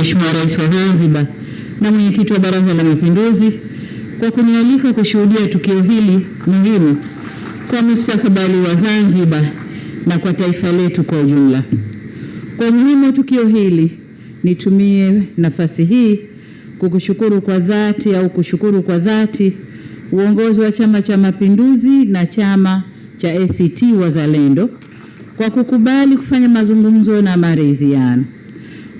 Mheshimiwa Rais wa Zanzibar na Mwenyekiti wa Baraza la Mapinduzi kwa kunialika kushuhudia tukio hili muhimu kwa mustakabali wa Zanzibar na kwa taifa letu kwa ujumla. Kwa umuhimu wa tukio hili, nitumie nafasi hii kushukuru kwa dhati uongozi wa Chama cha Mapinduzi na chama cha ACT Wazalendo kwa kukubali kufanya mazungumzo na maridhiano,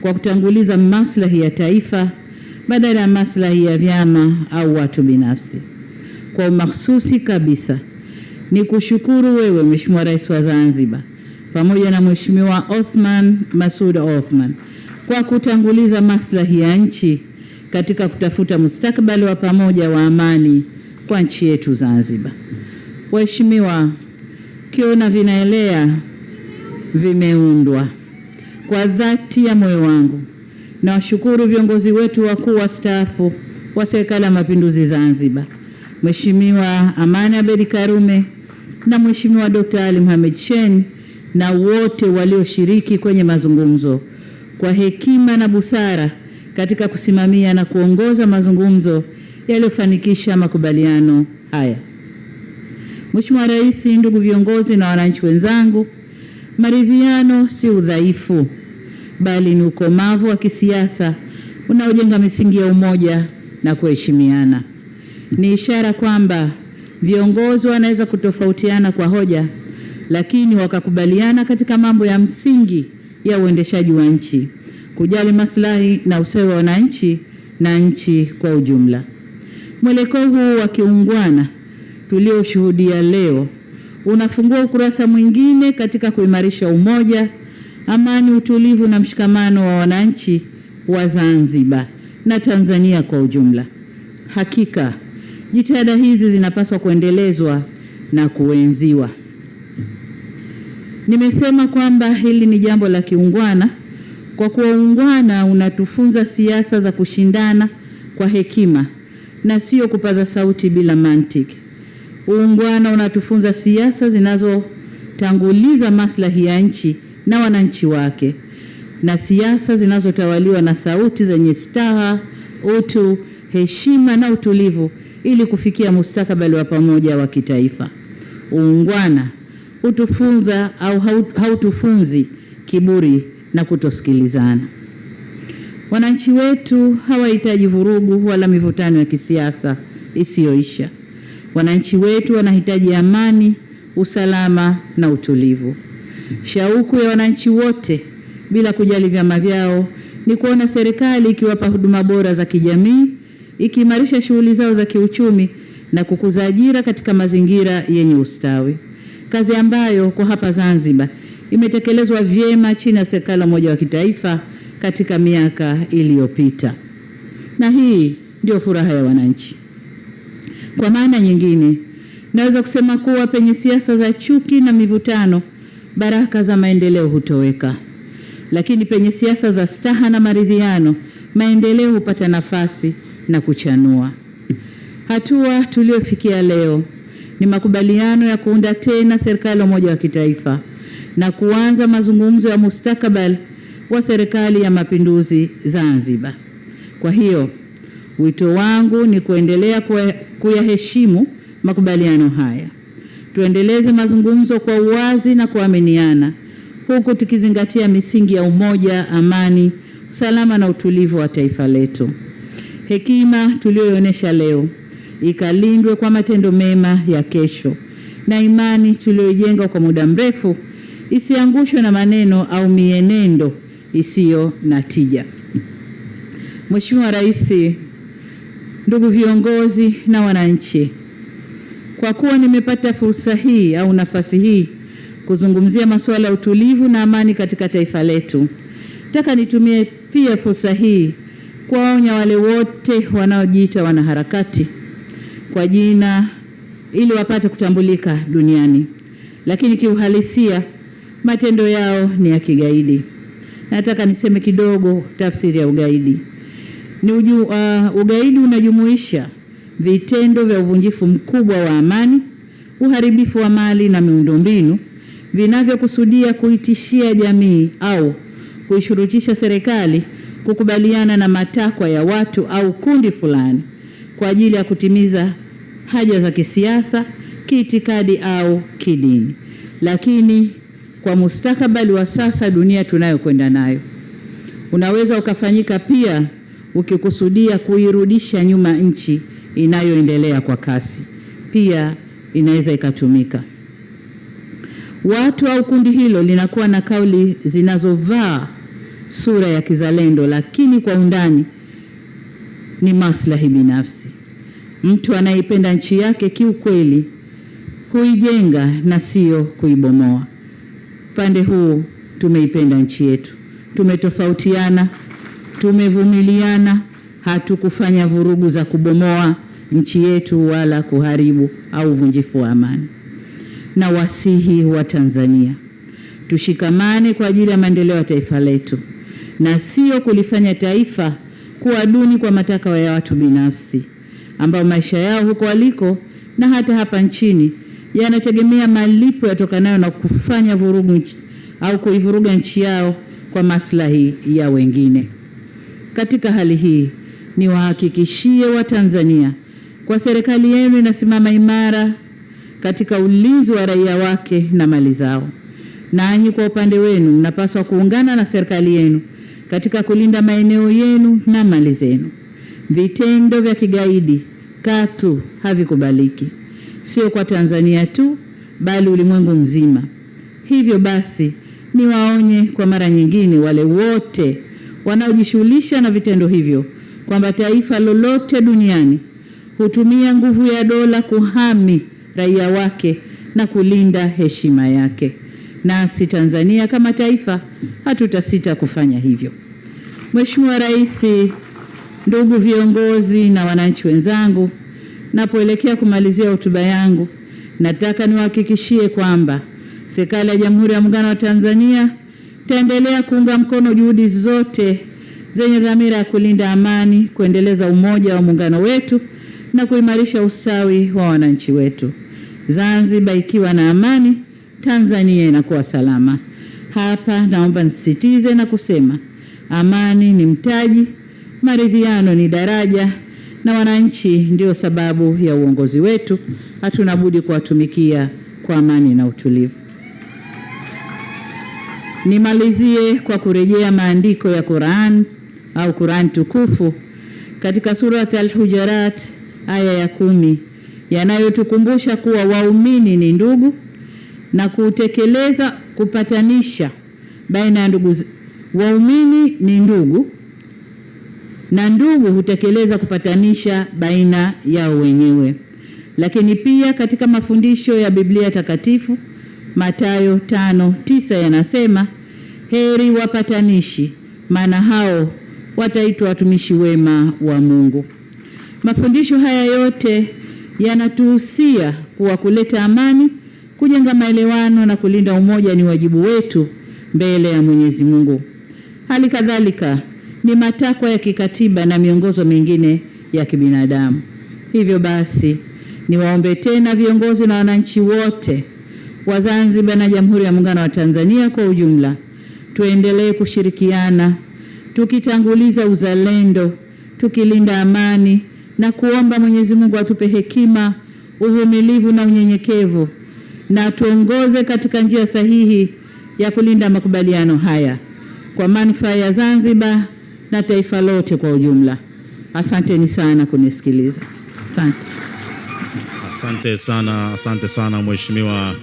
kwa kutanguliza maslahi ya taifa badala ya maslahi ya vyama au watu binafsi. Kwa umakhususi kabisa ni kushukuru wewe Mheshimiwa Rais wa Zanzibar pamoja na Mheshimiwa Othman Masoud Othman kwa kutanguliza maslahi ya nchi katika kutafuta mustakabali wa pamoja wa amani kwa nchi yetu Zanzibar. Waheshimiwa, kiona vinaelea vimeundwa. Kwa dhati ya moyo wangu na washukuru viongozi wetu wakuu wastaafu wa Serikali ya Mapinduzi Zanzibar, Mheshimiwa Amani Abeid Karume na Mheshimiwa Dr. Ali Mohamed Shein na wote walioshiriki kwenye mazungumzo kwa hekima na busara katika kusimamia na kuongoza mazungumzo yaliyofanikisha makubaliano haya. Mheshimiwa Rais, ndugu viongozi na wananchi wenzangu, maridhiano si udhaifu bali ni ukomavu wa kisiasa unaojenga misingi ya umoja na kuheshimiana. Ni ishara kwamba viongozi wanaweza kutofautiana kwa hoja, lakini wakakubaliana katika mambo ya msingi ya uendeshaji wa nchi, kujali maslahi na ustawi wa wananchi na nchi kwa ujumla. Mwelekeo huu wa kiungwana tulioshuhudia leo unafungua ukurasa mwingine katika kuimarisha umoja, amani, utulivu na mshikamano wa wananchi wa Zanzibar na Tanzania kwa ujumla. Hakika jitihada hizi zinapaswa kuendelezwa na kuenziwa. Nimesema kwamba hili ni jambo la kiungwana kwa kuwa uungwana unatufunza siasa za kushindana kwa hekima na sio kupaza sauti bila mantiki. Uungwana unatufunza siasa zinazotanguliza maslahi ya nchi na wananchi wake, na siasa zinazotawaliwa na sauti zenye staha, utu, heshima na utulivu ili kufikia mustakabali wa pamoja wa kitaifa. Uungwana hutufunza au hautufunzi kiburi na kutosikilizana. Wananchi wetu hawahitaji vurugu wala mivutano ya kisiasa isiyoisha. Wananchi wetu wanahitaji amani, usalama na utulivu. Shauku ya wananchi wote bila kujali vyama vyao ni kuona serikali ikiwapa huduma bora za kijamii, ikiimarisha shughuli zao za kiuchumi na kukuza ajira katika mazingira yenye ustawi. Kazi ambayo kwa hapa Zanzibar imetekelezwa vyema chini ya serikali moja wa kitaifa katika miaka iliyopita. Na hii ndio furaha ya wananchi. Kwa maana nyingine, naweza kusema kuwa penye siasa za chuki na mivutano, baraka za maendeleo hutoweka. Lakini penye siasa za staha na maridhiano, maendeleo hupata nafasi na kuchanua. Hatua tuliofikia leo ni makubaliano ya kuunda tena serikali moja wa kitaifa na kuanza mazungumzo ya mustakabali wa Serikali ya Mapinduzi Zanzibar. Kwa hiyo, wito wangu ni kuendelea kuyaheshimu makubaliano haya. Tuendeleze mazungumzo kwa uwazi na kuaminiana, huku tukizingatia misingi ya umoja, amani, usalama na utulivu wa taifa letu. Hekima tuliyoonyesha leo ikalindwe kwa matendo mema ya kesho, na imani tuliyojenga kwa muda mrefu isiangushwe na maneno au mienendo isiyo na tija. Mheshimiwa Rais, ndugu viongozi na wananchi, kwa kuwa nimepata fursa hii au nafasi hii kuzungumzia masuala ya utulivu na amani katika taifa letu, nataka nitumie pia fursa hii kuwaonya wale wote wanaojiita wanaharakati kwa jina ili wapate kutambulika duniani, lakini kiuhalisia matendo yao ni ya kigaidi. Nataka niseme kidogo tafsiri ya ugaidi. Ugaidi unajumuisha vitendo vya uvunjifu mkubwa wa amani, uharibifu wa mali na miundombinu vinavyokusudia kuitishia jamii au kuishurutisha serikali kukubaliana na matakwa ya watu au kundi fulani kwa ajili ya kutimiza haja za kisiasa, kiitikadi au kidini. Lakini kwa mustakabali wa sasa, dunia tunayokwenda nayo, unaweza ukafanyika pia ukikusudia kuirudisha nyuma nchi inayoendelea kwa kasi. Pia inaweza ikatumika. Watu au kundi hilo linakuwa na kauli zinazovaa sura ya kizalendo, lakini kwa undani ni maslahi binafsi. Mtu anayeipenda nchi yake kiukweli huijenga na sio kuibomoa. Upande huu tumeipenda nchi yetu, tumetofautiana, tumevumiliana, hatukufanya vurugu za kubomoa nchi yetu wala kuharibu au uvunjifu wa amani. Na wasihi wa Tanzania, tushikamane kwa ajili ya maendeleo ya taifa letu na sio kulifanya taifa kuwa duni kwa matakwa ya watu binafsi ambao maisha yao huko waliko na hata hapa nchini yanategemea malipo yatokanayo na kufanya vurugu au kuivuruga nchi yao kwa maslahi ya wengine. Katika hali hii, niwahakikishie Watanzania kwa serikali yenu inasimama imara katika ulinzi wa raia wake na mali zao. Nanyi kwa upande wenu mnapaswa kuungana na serikali yenu katika kulinda maeneo yenu na mali zenu. Vitendo vya kigaidi katu havikubaliki, sio kwa Tanzania tu bali ulimwengu mzima. Hivyo basi, niwaonye kwa mara nyingine wale wote wanaojishughulisha na vitendo hivyo kwamba taifa lolote duniani hutumia nguvu ya dola kuhami raia wake na kulinda heshima yake. Nasi Tanzania kama taifa hatutasita kufanya hivyo. Mheshimiwa Rais, ndugu viongozi na wananchi wenzangu, napoelekea kumalizia hotuba yangu, nataka niwahakikishie kwamba serikali ya Jamhuri ya Muungano wa Tanzania itaendelea kuunga mkono juhudi zote zenye dhamira ya kulinda amani, kuendeleza umoja wa muungano wetu na kuimarisha ustawi wa wananchi wetu. Zanzibar ikiwa na amani, Tanzania inakuwa salama. Hapa naomba nisisitize na kusema amani ni mtaji, maridhiano ni daraja, na wananchi ndio sababu ya uongozi wetu. Hatuna budi kuwatumikia kwa amani na utulivu. Nimalizie kwa kurejea maandiko ya Qur'an au Qur'an tukufu katika Surat Al-Hujarat aya ya 10 yanayotukumbusha kuwa waumini ni ndugu na kutekeleza kupatanisha baina ya ndugu. Waumini ni ndugu na ndugu hutekeleza kupatanisha baina yao wenyewe. Lakini pia katika mafundisho ya Biblia takatifu Mathayo 5:9 yanasema, heri wapatanishi, maana hao wataitwa watumishi wema wa Mungu. Mafundisho haya yote yanatuhusia kuwa kuleta amani, kujenga maelewano na kulinda umoja ni wajibu wetu mbele ya Mwenyezi Mungu. Hali kadhalika ni matakwa ya kikatiba na miongozo mingine ya kibinadamu. Hivyo basi, niwaombe tena viongozi na wananchi wote wa Zanzibar na Jamhuri ya Muungano wa Tanzania kwa ujumla, tuendelee kushirikiana, tukitanguliza uzalendo, tukilinda amani na kuomba Mwenyezi Mungu atupe hekima, uvumilivu na unyenyekevu, na tuongoze katika njia sahihi ya kulinda makubaliano haya kwa manufaa ya Zanzibar na taifa lote kwa ujumla. Asanteni sana kunisikiliza. Asante. Asante sana Mheshimiwa